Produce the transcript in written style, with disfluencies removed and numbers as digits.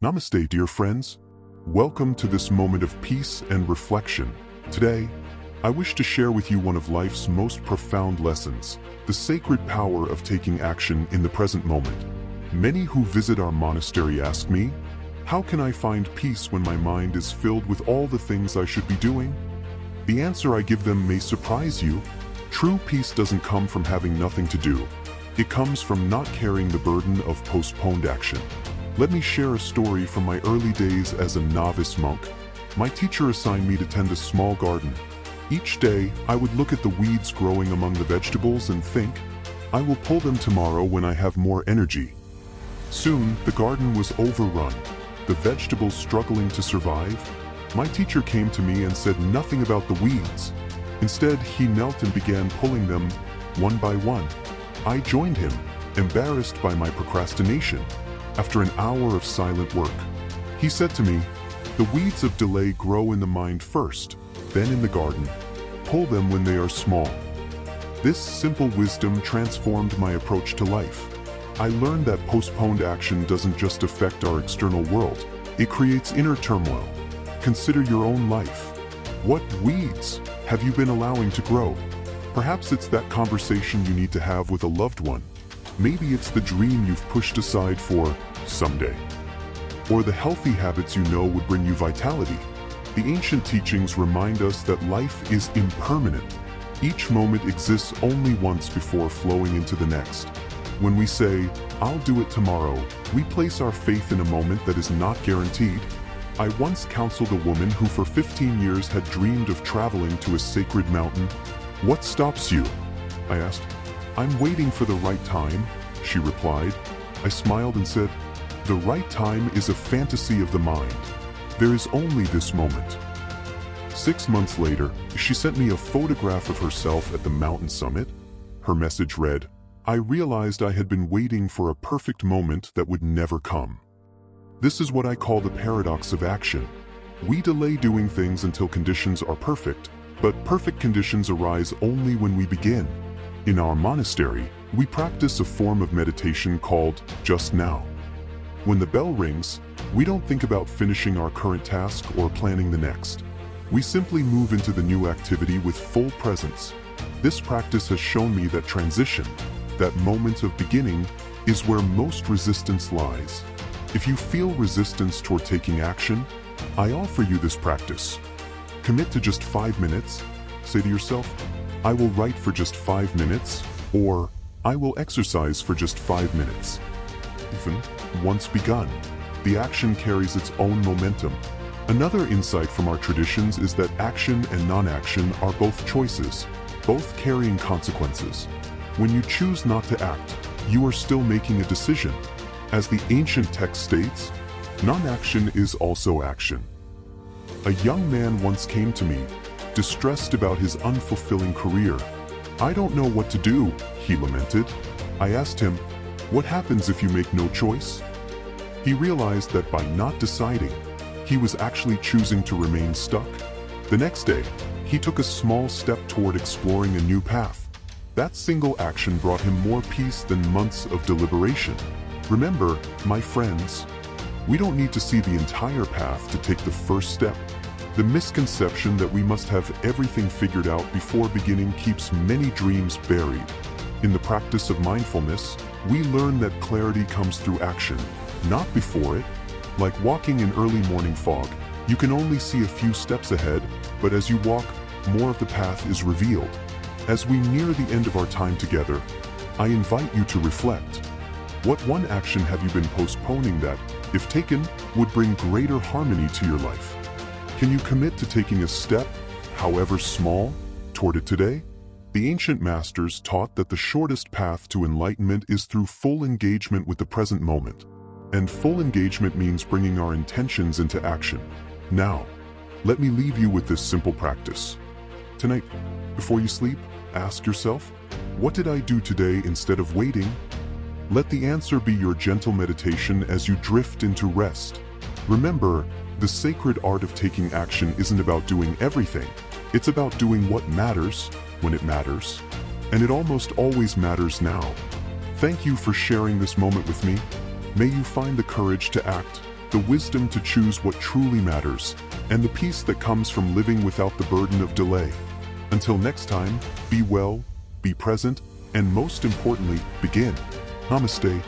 Namaste, dear friends. Welcome to this moment of peace and reflection. Today, I wish to share with you one of life's most profound lessons, the sacred power of taking action in the present moment. Many who visit our monastery ask me, how can I find peace when my mind is filled with all the things I should be doing? The answer I give them may surprise you. True peace doesn't come from having nothing to do. It comes from not carrying the burden of postponed action. Let me share a story from my early days as a novice monk. My teacher assigned me to tend a small garden. Each day, I would look at the weeds growing among the vegetables and think, I will pull them tomorrow when I have more energy. Soon, the garden was overrun, the vegetables struggling to survive. My teacher came to me and said nothing about the weeds. Instead, he knelt and began pulling them, one by one. I joined him, embarrassed by my procrastination. After an hour of silent work, he said to me, the weeds of delay grow in the mind first, then in the garden. Pull them when they are small. This simple wisdom transformed my approach to life. I learned that postponed action doesn't just affect our external world, it creates inner turmoil. Consider your own life. What weeds have you been allowing to grow? Perhaps it's that conversation you need to have with a loved one. Maybe it's the dream you've pushed aside for someday. Or the healthy habits you know would bring you vitality. The ancient teachings remind us that life is impermanent. Each moment exists only once before flowing into the next. When we say, I'll do it tomorrow, we place our faith in a moment that is not guaranteed. I once counseled a woman who for 15 years had dreamed of traveling to a sacred mountain. What stops you? I asked. I'm waiting for the right time, she replied. I smiled and said, the right time is a fantasy of the mind. There is only this moment. 6 months later, she sent me a photograph of herself at the mountain summit. Her message read, I realized I had been waiting for a perfect moment that would never come. This is what I call the paradox of action. We delay doing things until conditions are perfect, but perfect conditions arise only when we begin. In our monastery, we practice a form of meditation called just now. When the bell rings, we don't think about finishing our current task or planning the next. We simply move into the new activity with full presence. This practice has shown me that transition, that moment of beginning, is where most resistance lies. If you feel resistance toward taking action, I offer you this practice. Commit to just 5 minutes. Say to yourself, I will write for just 5 minutes, or I will exercise for just 5 minutes. Even once begun, the action carries its own momentum. Another insight from our traditions is that action and non-action are both choices, both carrying consequences. When you choose not to act, you are still making a decision. As the ancient text states, non-action is also action. A young man once came to me, distressed about his unfulfilling career. I don't know what to do, he lamented. I asked him, what happens if you make no choice? He realized that by not deciding, he was actually choosing to remain stuck. The next day, he took a small step toward exploring a new path. That single action brought him more peace than months of deliberation. Remember, my friends, we don't need to see the entire path to take the first step. The misconception that we must have everything figured out before beginning keeps many dreams buried. In the practice of mindfulness, we learn that clarity comes through action, not before it. Like walking in early morning fog, you can only see a few steps ahead, but as you walk, more of the path is revealed. As we near the end of our time together, I invite you to reflect. What one action have you been postponing that, if taken, would bring greater harmony to your life? Can you commit to taking a step, however small, toward it today? The ancient masters taught that the shortest path to enlightenment is through full engagement with the present moment. And full engagement means bringing our intentions into action. Now, let me leave you with this simple practice. Tonight, before you sleep, ask yourself, what did I do today instead of waiting? Let the answer be your gentle meditation as you drift into rest. Remember, the sacred art of taking action isn't about doing everything. It's about doing what matters, when it matters. And it almost always matters now. Thank you for sharing this moment with me. May you find the courage to act, the wisdom to choose what truly matters, and the peace that comes from living without the burden of delay. Until next time, be well, be present, and most importantly, begin. Namaste.